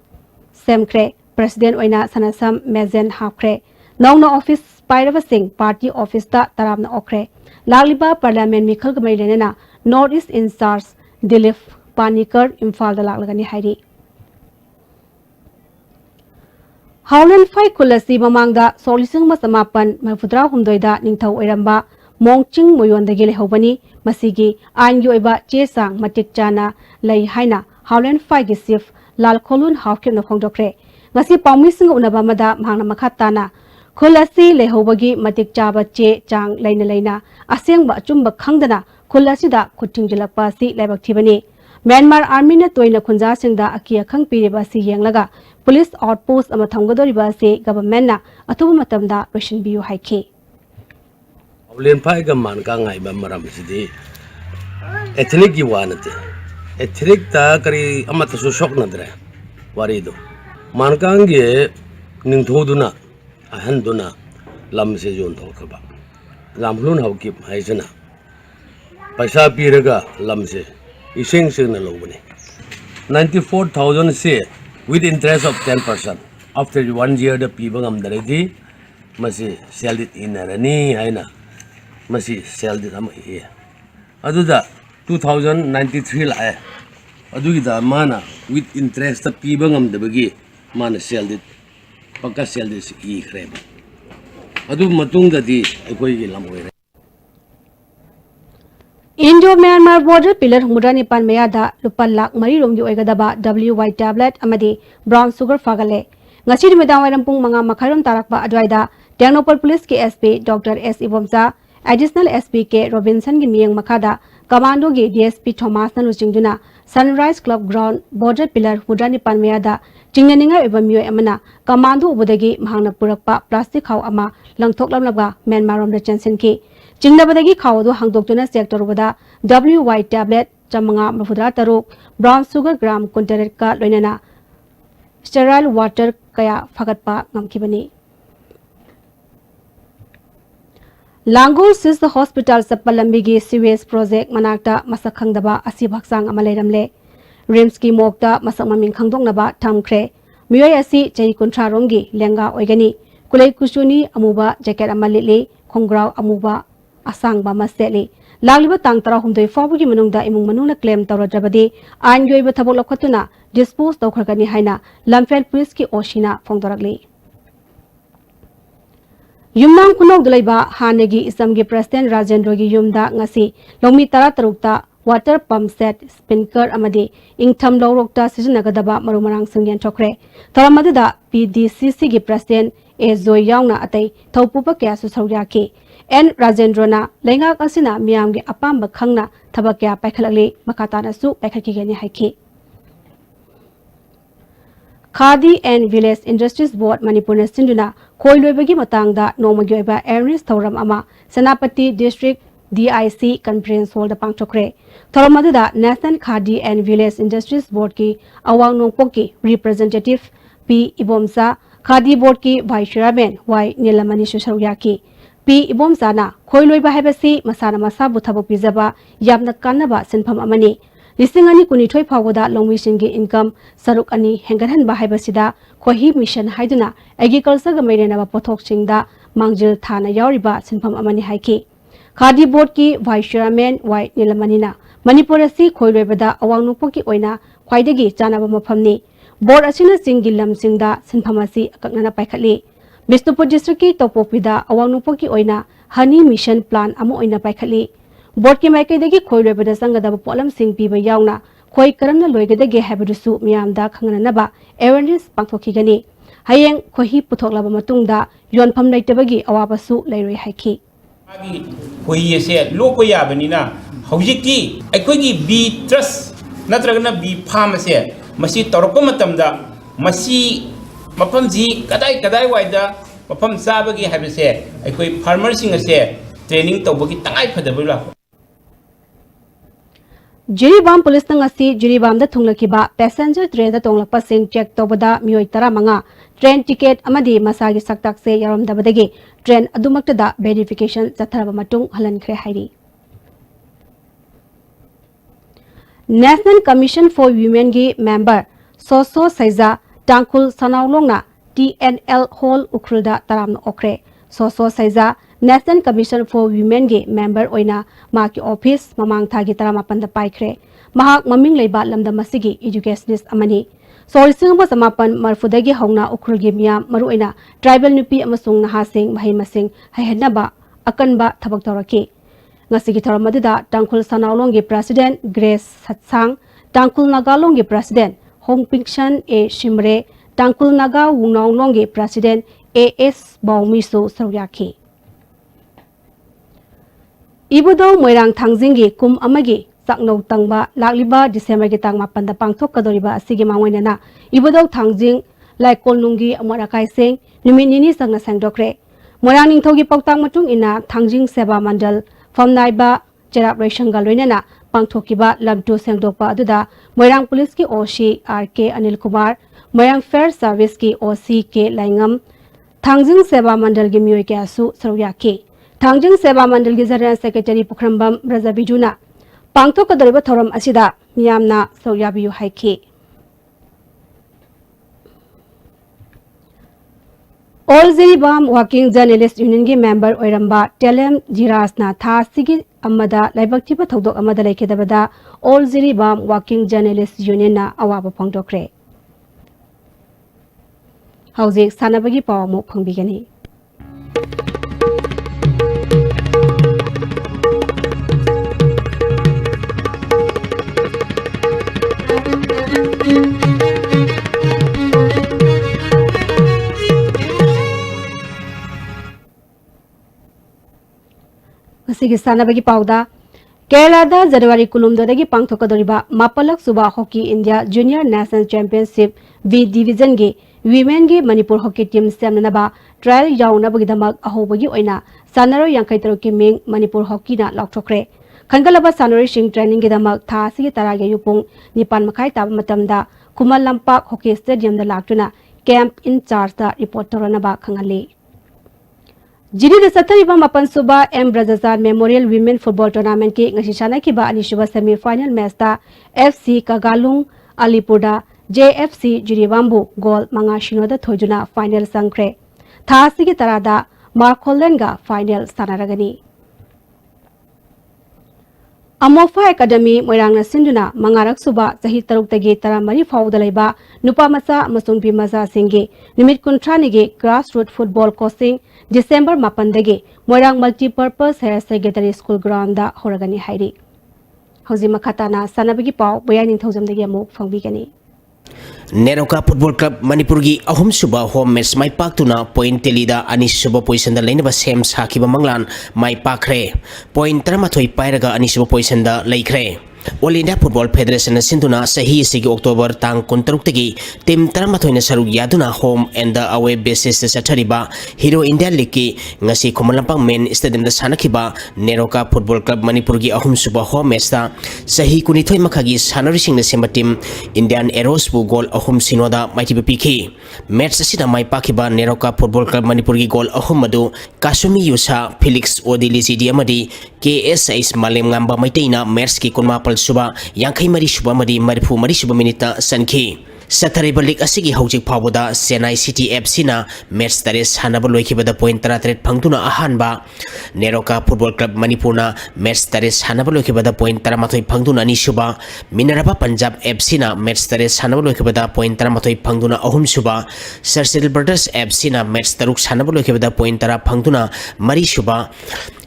semkre president oina sanasam mezen hapkre nongna office pairava sing party office ta taramna okre lagliba parliament mikhal gamai lenena north east in SARS Dilip Panikar Imphal da laglagani hairi Howland Fai Kulasi Mamangda Solising Masamapan Mafudra Humdoida Ningthau Oiramba Mongching Moyondagi Lehobani Masigi Ain Yoiba Chesang Matik Chana Lay Haina Howland Fai Gisif Lal Kolun Hawkim no Khongdokre Ngasi Pamising Unabamada Mahana Makhatana Kulasi Lehobagi Matik Chaba Che Chang Laina Laina Aseng Ba Chumba Khangdana Kulasida Kutingjilapa Si Lebak Tibani Myanmar Army na toina khunja singda akia khang piriba si yenglaga police outpost ama thamgadoriba se government na athubu matamda question biu haike Howland Fai ga man ka ngai ba maram sidi ethnic gi wanate ethnic ta kari amata su shok nadre wari do man ka nge ningthoduna ahanduna lam se jon thokaba lamhlun hawkip haisana paisa piraga lam se Ising sing na lobani 94,000 say with interest of 10%. After 1 year the people am ready masi sell it in rani haina masi sell it am here aduda 2093 la adugi da mana with interest the people am the bagi mana sell it pakka sell this e krem adu matung da di ekoi gi lamoi Indo-Myanmar border pillar Mudani Pan Mayada Lupal Lak Marirom Yu Egadaba WY tablet Amadi brown sugar fagale. Ngasi Midang Warampung Manga Makarum Tarakba Adwaida Technopol Police KSP Dr. S. Ibomza Additional SPK Robinson Gimiang Makada Commando Gi DSP Thomas Nalusingduna Sunrise Club Ground border pillar Mudani Pan Mayada Chinganinga Ibamio Amana Commando Ubudagi Mahana Purakpa plastic how ama Langtok Lamlaga Myanmarom the Chansen Ki Jingnabadagi Kawadu Hangdoktuna sector Wada WY tablet Chamanga Mafudra Taruk brown sugar gram Kuntereka Loinana sterile water Kaya Fagatpa Namkibani Langul Sis the hospital Sapalambigi sewage project Manakta Masakangdaba Asibaksang Amaleramle Rimski Mokta Masamaming Kangdongnaba Tamkre Muyasi Jay Kuntrarongi Lenga Oigani Kulay Kusuni Amuba jacket Amalili Kongrau Amuba Asang ba maseli lagliba tang tara humdoi fabugi manungda imung manungna claim tawradrabadi ain yoiba thabok lokhatuna dispose tawkhargani haina lamfen police ki oshina phongdorakli yumnang kunok dulaiba hanegi isamgi president Rajendra gi yumda ngasi longmi tara tarukta water pump set sprinkler amadi ingtham lorokta sijinagadaba marumarang sungyan chokre taramadida PDCC gi president e zoi yaungna atai thaupupa kya su sawyaki N. Rajendrana Lenga Kasina Miamgi Apamba Kangna Tabakya Pakalali Makatana Su Pakakigani Haiki Khadi and Village Industries Board Manipur Sinduna Koilwebagi Matangda Nomagyoba Ernest Tauram Ama Senapati District DIC Conference Hall da pangchokre thorom aduda National Khadi and Village Industries Board ki awang nongpok ki representative P Ibomsa Khadi Board ki Vice Chairman Y Nilamani Susharuya ki P Ibomsa na khoiloi ba habasi masana masa bu thabok pijaba yamna kanaba sinpham amani Lisingani kunithoi phawada longmising gi income saruk ani hengarhan ba habasida khohi mission haiduna agriculture ga mairena ba pothok singda mangjil thana yauriba sinpham amani haiki Khadi Board ki Vice Chairman Y Nilamanina Manipur asi khoiloi bada awang nungpo ki oina khwaidagi chanaba maphamni Board asina singgi lamsingda sinpham asi akaknana paikhatli Bisnupur district ki topopida awang nungpo ki oina honey mission plan amo oina paikhatli Board ki maikai khoiloi bada sangada polam sing piba yauna khoi karamna loigadage habidusu miyamda khanganaba awareness pangthokigani hayeng khohi puthoklaba matungda yonpham leitabagi awabasu leiroi haiki khoi se lokpa yabanina hojiki aikhoigi bee trust natragana bee farm se masi torokpa matamda masi mapamji kadai waida mapam sabagi habise aikoi farmer sing ase training tawbagi tangai phadabula Jiribam police ngasi Jiribam da thunglakiba passenger train da tonglakpa sing check tobada mioi 15 train ticket amadi masagi saktak se yaramdabadagi train adumakta da verification chatharaba matung halankhre hairi National Commission for Women gi member Soso Saiza Tangkul Sanaulongna TNL Hall Ukrulda taramna okre Soso Saiza National Commission for Women gi member oina maki office mamang thagi tarama panda paikre mahak maming leiba lamda masigi educationist amani sorising ba samapan marfudagi hongna ukrulgi miyam maru oina tribal nupi amasung nahasing mahai masing haihanaba akanba thabak toraki ngasigi tharamadida Tangkul Sanaulong gi president Grace Satsang Tangkul Nagalong gi president Hongpingshan A Shimre Tangkul Naga Wungnong gi president AS Baumiso Saryaki Ibudo Moirang Tangjingi kum amagi sakno tangba lakliba December gi tangma panda pangthok kadoriba asigi mangwainana Ibudo Tangjing laikol nungi amarakai sing numinini sangna sangdokre Moirang ningthogi pautang matung ina Tangjing Seba Mandal famnaiba cherap reshangal loinana pangthokiba lamtu sangdokpa aduda Moirang Police ki OC RK Anil Kumar Moirang Fair Service ki OC K Laingam Tangjing Seba Mandal gi mioi ke asu saryaki Tangjing Seba Mandal gi General Secretary Pukhrambam Razabijuna Pangthok kadoriba thoram asida miyamna sauyabiyu haiki All Ziribam Working Journalist Union gi member oiramba Telem Jirasna tha sigi amada laibaktiba thodok amada laikedabada All Ziribam Working Journalist Union na awaba pangdokre Hauzik sanabagi pawamu phangbigani Masigi sanabagi pauda Kerala da January kulumdodagi pangthokadoriba mapalak suba hockey India Junior National Championship V Division gi women gi Manipur hockey team semnaba trial yaunabagi damak ahobagi oina sanaro yankai ki ming Manipur hockey na lokthokre khangalaba sanaro sing training gi damak tha sigi tarage yupung nipan makhai tab matamda Kumal Lampak Hockey Stadium da laktuna camp in charge da report toranaba khangali Jiri da satariba mapan suba M Rajazan Memorial Women Football Tournament ki ngasishana ki ba ani suba semi final match da FC Kagalung Alipurda JFC Jiribambu goal manga shinoda thojuna final sangkre thasi ki tarada Markolenga final sanaragani Amofa Academy Moirangna Sinduna Mangarak Suba Sahi Taruk Tagi Taramari Faudalaiba Nupa Masa Masung Bimaza Singi Nimit Kuntranigi Grassroots Football Coaching December Mapandagi Moirang Multi-Purpose Higher Secondary School Ground da Horagani Hairi Hauzi Makatana Sanabigi Pau Boyanin Thozamdagi Amuk Fangbigani Neroka Football Club Manipurgi ahum suba home match mai paktuna point telida ani suba position da lainaba sem sakiba manglan mai pakre point 13 pairaga ani suba position da laikre All India Football Federation sinduna sahi sigi October tang 13 tim 13 saruk yaduna home and the away basis sathariba Hero India League ki ngasi Khomolampang main stadium da sanakiba Neroka Football Club Manipur gi ahum suba home match da sahi kunithoi makhagi sanarising na semba team Indian Arrows bu goal ahum sinoda maiti piki match asida mai pakiba Neroka Football Club Manipur gi goal ahum madu Kasumi Yusa Felix Odilisi di amadi KSIS Malem ngamba maiteina match ki kunmapal suba Yankai Mari Suba Madi Marifu Mari Suba Minita Sanki Satariba League asigi hojik pawda Chennai City FC na match taris hanaba loikibada point 33 phangtuna ahanba Neroka Football Club Manipur na match taris hanaba loikibada point 13 phangtuna ani suba Minerva Punjab FC na match taris hanaba loikibada point 13 phangtuna ahum suba Sarsil Brothers FC na match taruk hanaba loikibada point 10 phangtuna mari suba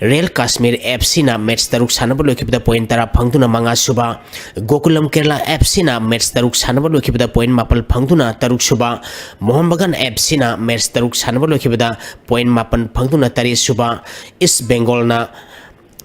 Real Kashmir FC na match taruk hanaba loikibada point 10 phangtuna manga suba Gokulam Kerala FC na match taruk hanaba loikibada point mapal phangtuna taruk suba Mohambagan FC na match taruk sanaba lokibada point mapan phangtuna tari suba East Bengal na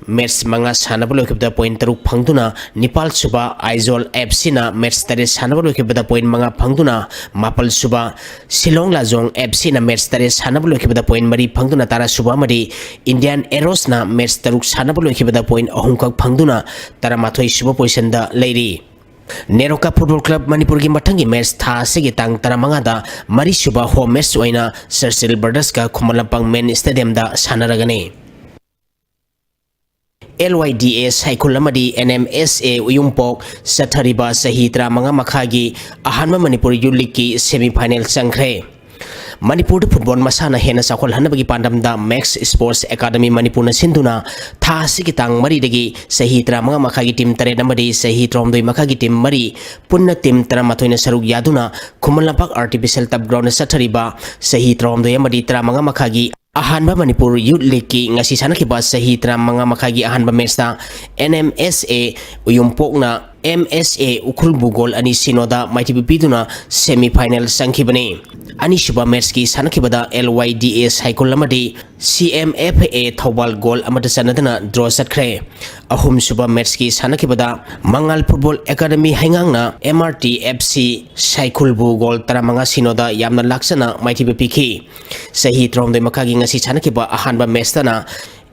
match manga sanaba lokibada point taruk phangtuna Nepal suba Aizawl FC na match tari sanaba lokibada point manga phangtuna mapal suba Shillong Lajong FC na match tari sanaba lokibada point mari phangtuna tara suba mari Indian Arrows na match taruk sanaba lokibada point ahumkak phangtuna tara mathoi suba position da leiri Neroka Football Club Manipur gi matangi match tha sigi tang taramanga da mari suba home match oina Sarsil Brothers ka Khomolampang main stadium da sanaragani LYDA Cycle Lamadi NMSA Uyumpok Sathariba Sahitra Manga Makhagi Ahanma Manipur Youth League ki semi final changkhre Manipur football masana hena sakhol hanabagi pandam da Max Sports Academy Manipur na sinduna tha sikitang mari dagi sahi tra manga makhagi team tare namadi sahi tromdoi makhagi team mari punna team tara mathoina saruk yaduna Khomolampang artificial turf ground sathariba sahi tromdoi amadi tra manga makhagi ahanba Manipur Youth League ki ngasi sanakiba sahi tra manga makhagi ahanba match da NMSA Uyumpok na MSA Ukhul Bugol ani sinoda maiti biduna semi final sangkhibani ani suba match ki sanakibada LYDA Cycle Lamadi CMFA Thobal goal amada sanadana draw satkre ahum suba match ki sanakibada Mangal Football Academy hangang na MRT FC Cycle Bugol taramanga sinoda yamna laksana maiti bipiki sahi tromdoi makagi ngasi sanakiba ahanba match tana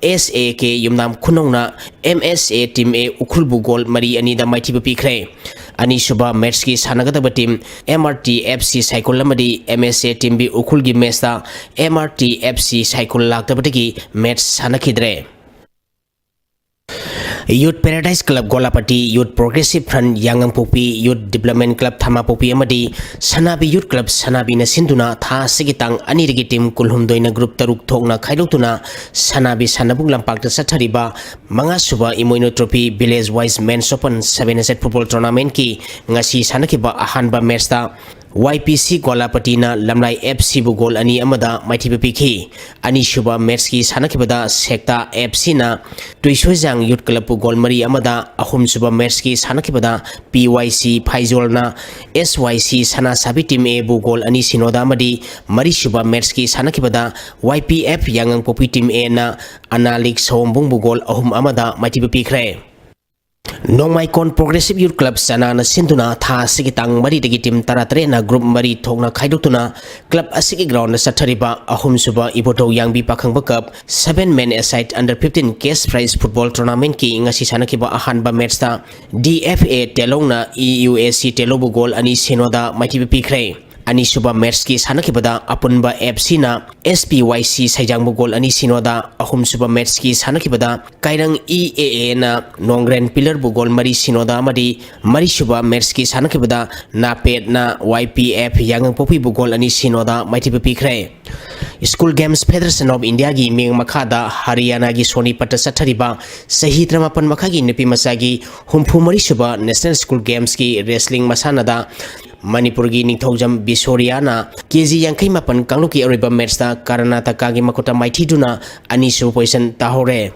SAK Yumnam Kunongna MSA Team A Ukhulbu Goal Mari Anida Maiti Pikre Ani Suba match ki sanagadaba team MRT FC Cycle Lamadi MSA Team B Ukhulgi Mesta MRT FC Cycle Laktabati match sanakidre Youth Paradise Club Golapati Youth Progressive Front Yangang Popi Youth Development Club Thama Popi Amadi Sanabi Youth Club Sanabi na sinduna tha sigitang ani rigi team kulhumdoi na group taruk thokna khaidokuna Sanabi Sanabung Lampak ta sathariba manga suba Imoino Trophy Village Wise Men's Open 7 Football Tournament ki ngasi sanakiba ahanba match ta YPC Golapati na Lamlai FC bu goal ani amada maiti piki ani suba match ki sanakibada Sekta FC na Tuisojang Youth Club bu goal mari amada ahum suba match ki sanakibada PYC Phaizawl na SYC Sana Sabi team A bu goal ani sinoda amadi mari suba match ki sanakibada YPF Yangang Popi team A na Analik Sombung bu goal ahum amada maiti pikre Nongmaikon Progressive Youth Club sana na sinduna tha sigitang mari dagi team taratare na group mari thokna khaidokuna club asigi ground na sathariba ahum suba iboto yangbi pakhangba cup 7 men aside under 15 cash prize football tournament ki ngasi sanakiba ahanba match ta DFA Telong na EUAC Telobu goal ani sinoda maiti pikre ani suba match ki sanakibada apunba FC na SPYC Saijangbu goal ani sinoda ahum suba match ki sanakibada Kairang EAA na Nongren Pillar bu goal mari sinoda amadi mari suba match ki sanakibada Napet na YPF Yangang Popi bu goal ani sinoda maiti pikre School Games Federation of India gi ming makhada Haryana gi Sonipat sathariba sahi tramapan makhagi nepi masagi humpu mari suba National School Games ki wrestling masanada Manipur gi Ningthaujam Bisoriana KG Yankai Mapan Kangluki Ariba match ta Karnataka gi Makota Maithiduna ani su position tahore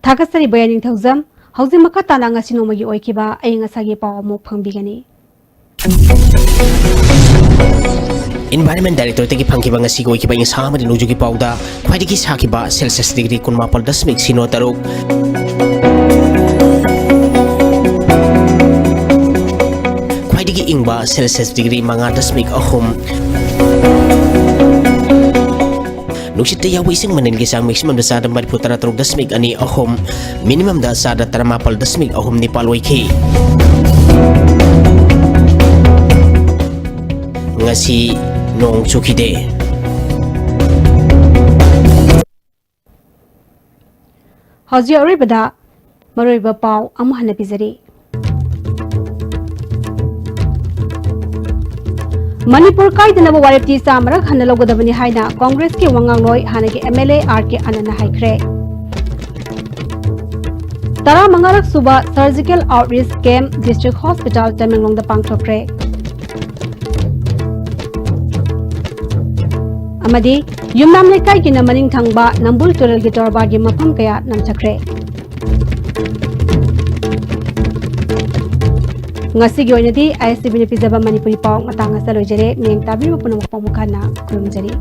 Thakasari bayaning thaujam hauji makha tana nga sinoma gi oikiba ai nga sagi paw mo phangbigani Environment Director tegi phangkiba ngasi goi kiba inga samari nuju ki pauda khwaidagi sakiba Celsius degree kunmapal dasmik sino taruk khwaidagi ingba Celsius degree manga dasmik ahum Nuksita yawi ising manin gisang maximum da sada mariputara taruk dasmik ani ahum minimum da sada taramapal dasmik ahum ni palwaiki ngasi nong chukide Hauji aribada maroiba pau amhana bizari Manipur kaidana warepti samara khana logodabani haina Congress ki wangangloi hanagi MLA RK Anana haikre Tara mangarak suba surgical outreach camp district hospital Tamenglong da pangthokre Amadi yumnam lekai ki namaning thangba nambul turel gi torba gi mafam kaya namchakre ngasi gi oinadi ISCB ni pizaba Manipuri pau matanga salojere meng tabi mo puno pamukana kurumjari